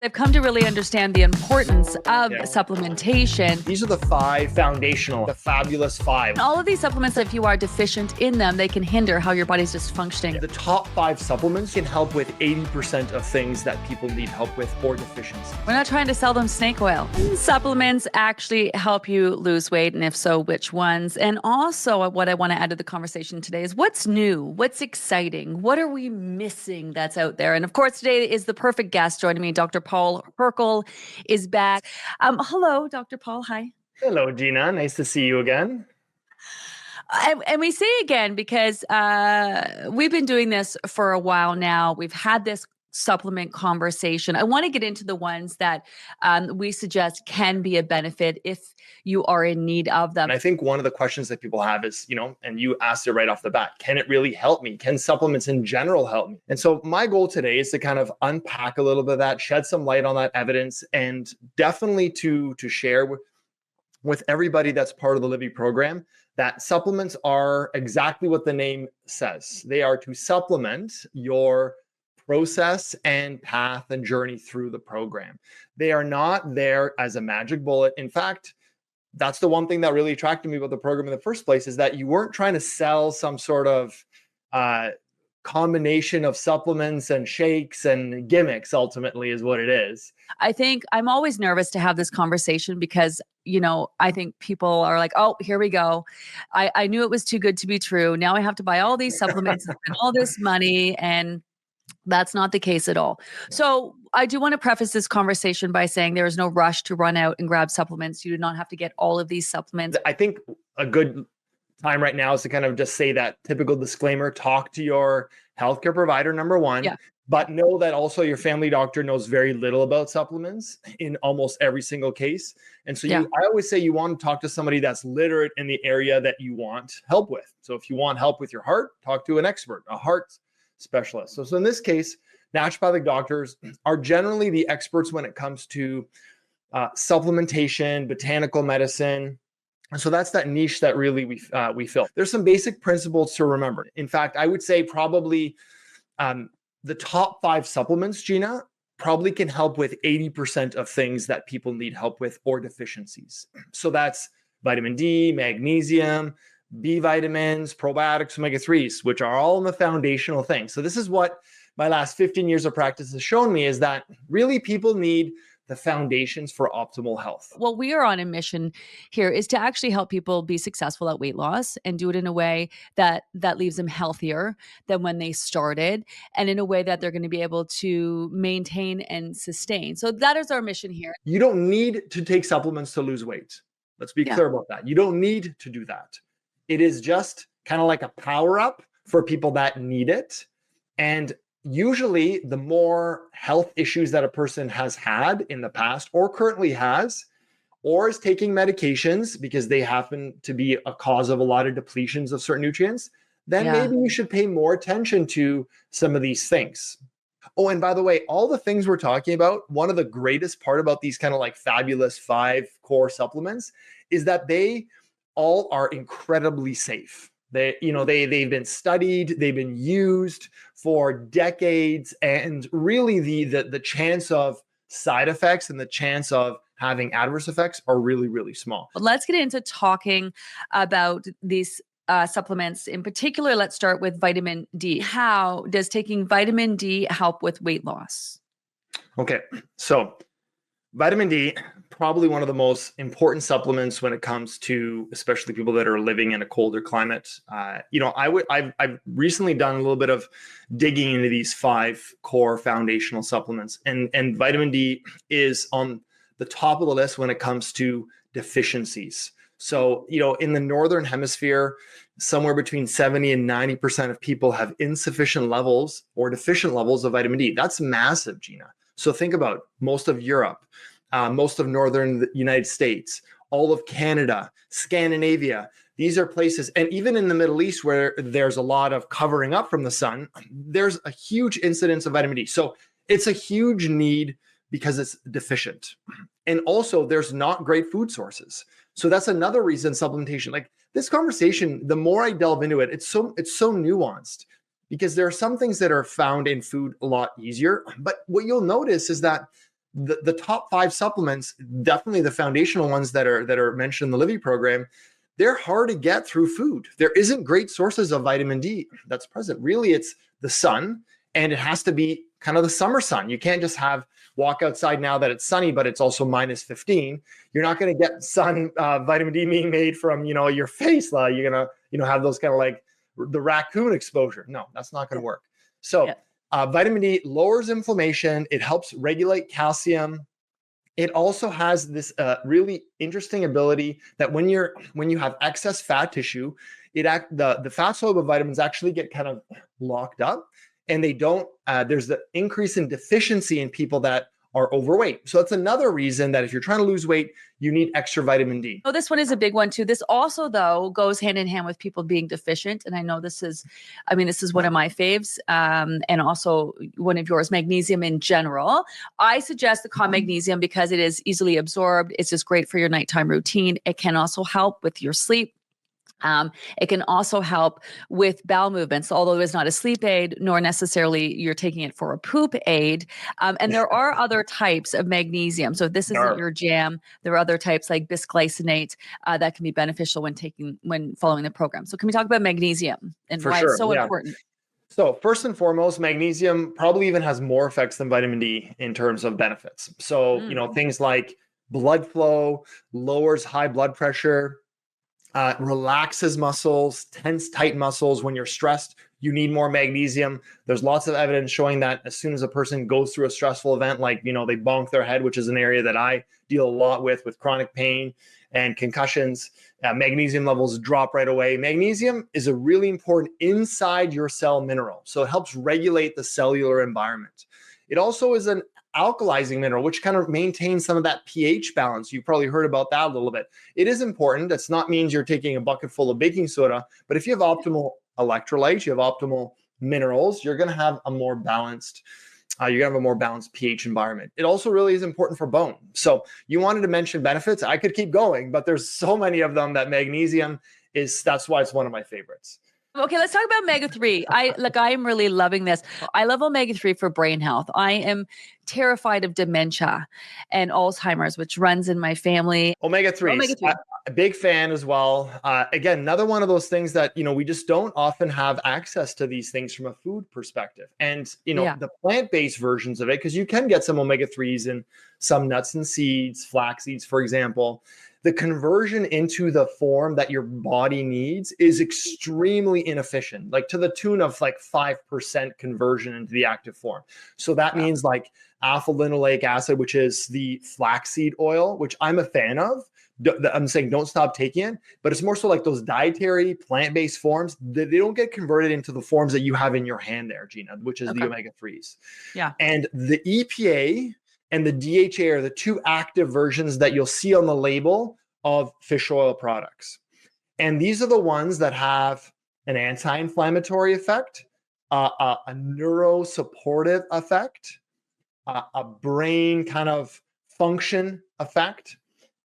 They've come to really understand the importance of supplementation. These are the 5 foundational, the fabulous 5. All of these supplements, if you are deficient in them, they can hinder how your body's just functioning. The top 5 supplements can help with 80% of things that people need help with or deficiencies. We're not trying to sell them snake oil. Supplements actually help you lose weight, and if so, which ones? And also what I want to add to the conversation today is what's new? What's exciting? What are we missing that's out there? And of course, today is the perfect guest joining me. Dr. Paul Hrkal is back. Hello, Dr. Paul. Hi. Hello, Gina. Nice to see you again. And we say again because we've been doing this for a while now. We've had this supplement conversation. I want to get into the ones that we suggest can be a benefit if you are in need of them. And I think one of the questions that people have is, and you asked it right off the bat, can it really help me? Can supplements in general help me? And so my goal today is to kind of unpack a little bit of that, shed some light on that evidence, and definitely to share with everybody that's part of the Livy program that supplements are exactly what the name says. They are to supplement your process and path and journey through the program. They are not there as a magic bullet. In fact, that's the one thing that really attracted me about the program in the first place, is that you weren't trying to sell some sort of combination of supplements and shakes and gimmicks, ultimately, is what it is. I think I'm always nervous to have this conversation because, I think people are like, oh, here we go. I knew it was too good to be true. Now I have to buy all these supplements and all this money. And that's not the case at all. So I do want to preface this conversation by saying there is no rush to run out and grab supplements. You do not have to get all of these supplements. I think a good time right now is to kind of just say that typical disclaimer: talk to your healthcare provider, number one. Yeah. But know that also your family doctor knows very little about supplements in almost every single case. And so I always say you want to talk to somebody that's literate in the area that you want help with. So if you want help with your heart, talk to an expert, a heart specialist. So in this case, naturopathic doctors are generally the experts when it comes to supplementation, botanical medicine. And so that's that niche that really we fill. There's some basic principles to remember. In fact, I would say probably the top 5 supplements, Gina, probably can help with 80% of things that people need help with or deficiencies. So that's vitamin D, magnesium, B vitamins, probiotics, omega-3s, which are all in the foundational things. So this is what my last 15 years of practice has shown me, is that really people need the foundations for optimal health. Well, we are on a mission here is to actually help people be successful at weight loss and do it in a way that leaves them healthier than when they started, and in a way that they're going to be able to maintain and sustain. So that is our mission here. You don't need to take supplements to lose weight. Let's be clear about that. You don't need to do that. It is just kind of like a power up for people that need it. And usually the more health issues that a person has had in the past or currently has, or is taking medications because they happen to be a cause of a lot of depletions of certain nutrients, then maybe you should pay more attention to some of these things. Oh, and by the way, all the things we're talking about, one of the greatest part about these kind of like fabulous 5 core supplements is that they all are incredibly safe. They've been studied, they've been used for decades, and really the chance of side effects and the chance of having adverse effects are really, really small. But let's get into talking about these supplements. In particular, let's start with vitamin D. How does taking vitamin D help with weight loss? Okay, so vitamin D, probably one of the most important supplements when it comes to especially people that are living in a colder climate. I've recently done a little bit of digging into these 5 core foundational supplements, and vitamin D is on the top of the list when it comes to deficiencies. So, in the Northern Hemisphere, somewhere between 70 and 90% of people have insufficient levels or deficient levels of vitamin D. That's massive, Gina. So think about most of Europe, most of Northern United States, all of Canada, Scandinavia. These are places, and even in the Middle East where there's a lot of covering up from the sun, there's a huge incidence of vitamin D. So it's a huge need because it's deficient. And also there's not great food sources. So that's another reason supplementation, like this conversation, the more I delve into it, it's so nuanced, because there are some things that are found in food a lot easier. But what you'll notice is that the top 5 supplements, definitely the foundational ones that are mentioned in the Livy program, they're hard to get through food. There isn't great sources of vitamin D that's present. Really, it's the sun, and it has to be kind of the summer sun. You can't just walk outside now that it's sunny, but it's also minus 15. You're not going to get sun vitamin D being made from, your face. You're going to, have those kind of like the raccoon exposure. No, that's not going to work. So vitamin D lowers inflammation. It helps regulate calcium. It also has this really interesting ability that when you have excess fat tissue, the fat soluble vitamins actually get kind of locked up, and they don't. There's the increase in deficiency in people that are overweight. So that's another reason that if you're trying to lose weight, you need extra vitamin D. Oh, this one is a big one too. This also, though, goes hand in hand with people being deficient. And I know this is one of my faves, and also one of yours, magnesium in general. I suggest the magnesium because it is easily absorbed. It's just great for your nighttime routine. It can also help with your sleep. It can also help with bowel movements, although it's not a sleep aid, nor necessarily you're taking it for a poop aid. And there are other types of magnesium. So if this isn't your jam, there are other types like bisglycinate that can be beneficial when following the program. So can we talk about magnesium and why it's so important? So first and foremost, magnesium probably even has more effects than vitamin D in terms of benefits. So, things like blood flow, lowers high blood pressure, relaxes muscles, tense, tight muscles. When you're stressed, you need more magnesium. There's lots of evidence showing that as soon as a person goes through a stressful event, like, they bonk their head, which is an area that I deal a lot with chronic pain and concussions, magnesium levels drop right away. Magnesium is a really important inside your cell mineral. So it helps regulate the cellular environment. It also is an alkalizing mineral, which kind of maintains some of that pH balance. You've probably heard about that a little bit. It is important. That's not means you're taking a bucket full of baking soda, but if you have optimal electrolytes, you have optimal minerals, you're going to have a more balanced pH environment. It also really is important for bone. So you wanted to mention benefits. I could keep going, but there's so many of them that magnesium that's why it's one of my favorites. Okay, let's talk about omega-3. I am really loving this. I love omega-3 for brain health. I am terrified of dementia and Alzheimer's, which runs in my family. Omega-3, a big fan as well. Again, another one of those things that, we just don't often have access to these things from a food perspective. And, the plant-based versions of it, because you can get some omega-3s in some nuts and seeds, flax seeds, for example. The conversion into the form that your body needs is extremely inefficient, like to the tune of like 5% conversion into the active form. So that means like alpha linoleic acid, which is the flaxseed oil, which I'm a fan of. I'm saying don't stop taking it, but it's more so like those dietary plant-based forms that they don't get converted into the forms that you have in your hand there, Gina, which is the omega-3s. Yeah. And the EPA and the DHA are the two active versions that you'll see on the label of fish oil products. And these are the ones that have an anti-inflammatory effect, a neurosupportive effect, a brain kind of function effect,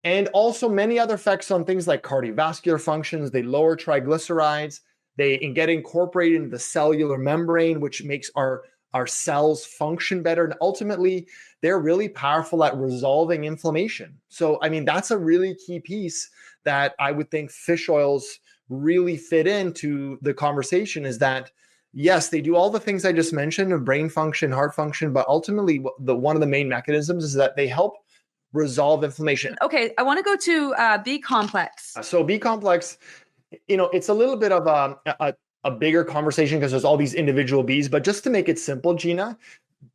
and also many other effects on things like cardiovascular functions. They lower triglycerides. They get incorporated into the cellular membrane, which makes our cells function better. And ultimately, they're really powerful at resolving inflammation. So, that's a really key piece that I would think fish oils really fit into the conversation, is that, yes, they do all the things I just mentioned of brain function, heart function, but ultimately one of the main mechanisms is that they help resolve inflammation. Okay, I want to go to B complex. So B complex, it's a little bit of a bigger conversation because there's all these individual Bs, but just to make it simple, Gina,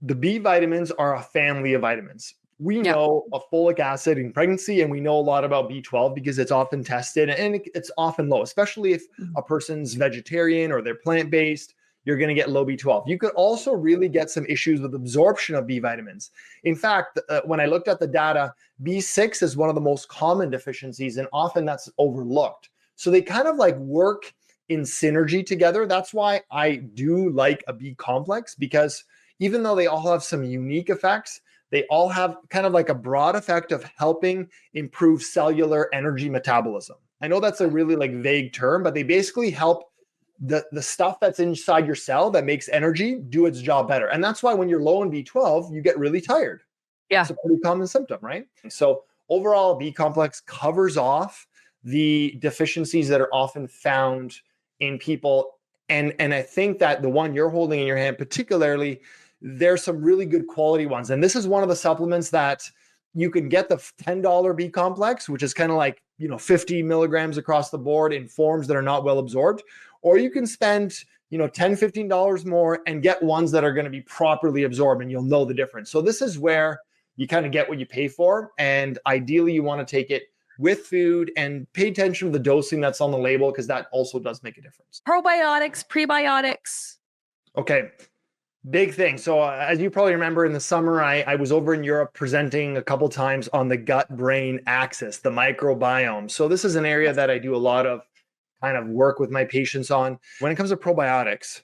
the B vitamins are a family of vitamins. We know of folic acid in pregnancy, and we know a lot about B12 because it's often tested and it's often low, especially if a person's vegetarian or they're plant-based, you're going to get low B12. You could also really get some issues with absorption of B vitamins. In fact, when I looked at the data, B6 is one of the most common deficiencies, and often that's overlooked. So they kind of like work in synergy together. That's why I do like a B complex, because even though they all have some unique effects, they all have kind of like a broad effect of helping improve cellular energy metabolism. I know that's a really like vague term, but they basically help the stuff that's inside your cell that makes energy do its job better. And that's why when you're low in B12, you get really tired. Yeah. It's a pretty common symptom, right? So overall, B complex covers off the deficiencies that are often found in people. And I think that the one you're holding in your hand, particularly, there's some really good quality ones. And this is one of the supplements that you can get the $10 B complex, which is kind of like, 50 milligrams across the board in forms that are not well absorbed, or you can spend, $10, $15 more and get ones that are going to be properly absorbed, and you'll know the difference. So this is where you kind of get what you pay for. And ideally you want to take it with food and pay attention to the dosing that's on the label, because that also does make a difference. Probiotics, prebiotics. Okay. Big thing. So as you probably remember, in the summer, I was over in Europe presenting a couple times on the gut-brain axis, the microbiome. So this is an area that I do a lot of kind of work with my patients on. When it comes to probiotics,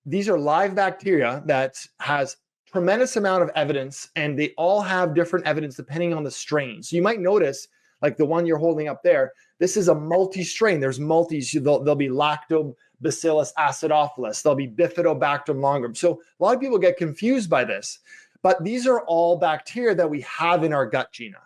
these are live bacteria that has tremendous amount of evidence, and they all have different evidence depending on the strain. So you might notice, like the one you're holding up there, this is a multi-strain. There's multis. There'll be Lactobacillus acidophilus. There'll be Bifidobacterium longum. So a lot of people get confused by this, but these are all bacteria that we have in our gut, Gina.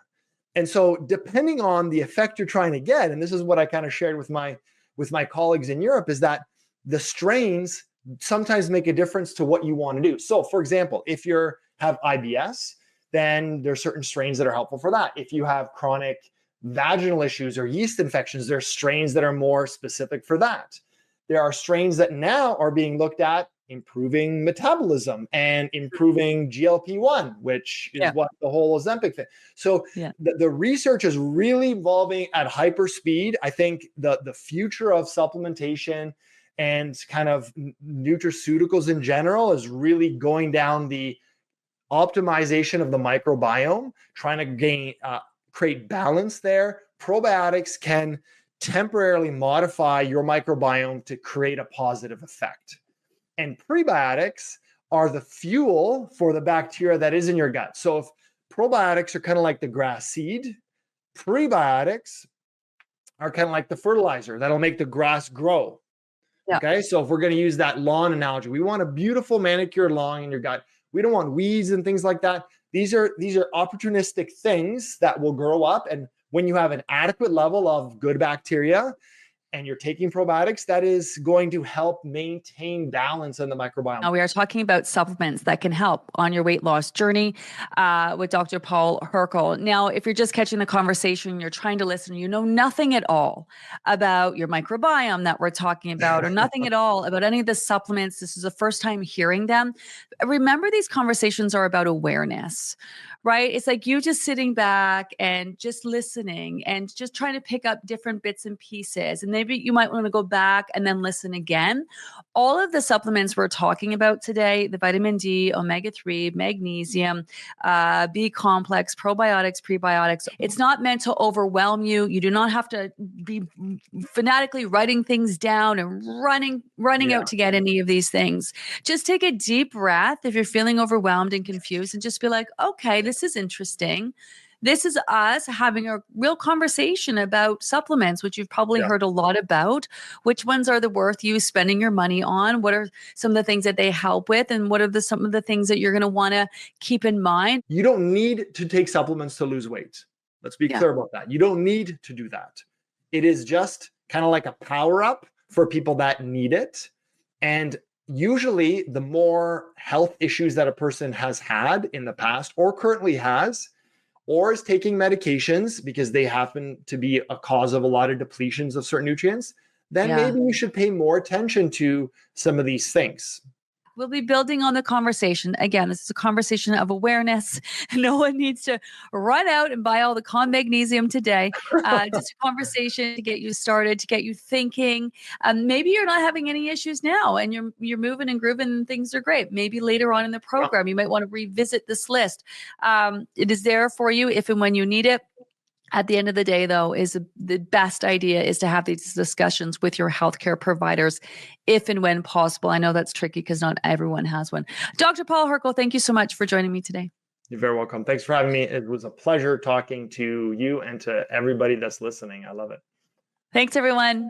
And so depending on the effect you're trying to get, and this is what I kind of shared with my colleagues in Europe, is that the strains sometimes make a difference to what you want to do. So for example, if you have IBS, then there's certain strains that are helpful for that. If you have chronic vaginal issues or yeast infections, there's strains that are more specific for that. There are strains that now are being looked at improving metabolism and improving GLP-1, which is what the whole Ozempic thing. So the research is really evolving at hyper speed. I think the future of supplementation and kind of nutraceuticals in general is really going down the optimization of the microbiome, trying to create balance there. Probiotics can temporarily modify your microbiome to create a positive effect. And prebiotics are the fuel for the bacteria that is in your gut. So if probiotics are kind of like the grass seed, prebiotics are kind of like the fertilizer that'll make the grass grow. Yeah. Okay, so if we're going to use that lawn analogy, we want a beautiful manicured lawn in your gut. We don't want weeds and things like that. These are opportunistic things that will grow up. And when you have an adequate level of good bacteria and you're taking probiotics, that is going to help maintain balance in the microbiome. Now we are talking about supplements that can help on your weight loss journey with Dr. Paul Hrkal. Now, if you're just catching the conversation, you're trying to listen, you know nothing at all about your microbiome that we're talking about, or nothing at all about any of the supplements. This is the first time hearing them. Remember, these conversations are about awareness, right? It's like you just sitting back and just listening and just trying to pick up different bits and pieces. And maybe you might want to go back and then listen again. All of the supplements we're talking about today, the vitamin D, omega-3, magnesium, B complex, probiotics, prebiotics, it's not meant to overwhelm you. You do not have to be fanatically writing things down and running out to get any of these things. Just take a deep breath if you're feeling overwhelmed and confused, and just be like, okay, this is interesting. This is us having a real conversation about supplements, which you've probably heard a lot about. Which ones are the worth you spending your money on? What are some of the things that they help with? And what are some of the things that you're going to want to keep in mind? You don't need to take supplements to lose weight. Let's be clear about that. You don't need to do that. It is just kind of like a power up for people that need it. And usually the more health issues that a person has had in the past or currently has, or is taking medications because they happen to be a cause of a lot of depletions of certain nutrients, then maybe you should pay more attention to some of these things. We'll be building on the conversation. Again, this is a conversation of awareness. No one needs to run out and buy all the magnesium today. Just a conversation to get you started, to get you thinking. Maybe you're not having any issues now and you're moving and grooving and things are great. Maybe later on in the program, you might want to revisit this list. It is there for you if and when you need it. At the end of the day, though, the best idea is to have these discussions with your healthcare providers if and when possible. I know that's tricky because not everyone has one. Dr. Paul Hrkal, thank you so much for joining me today. You're very welcome. Thanks for having me. It was a pleasure talking to you and to everybody that's listening. I love it. Thanks, everyone.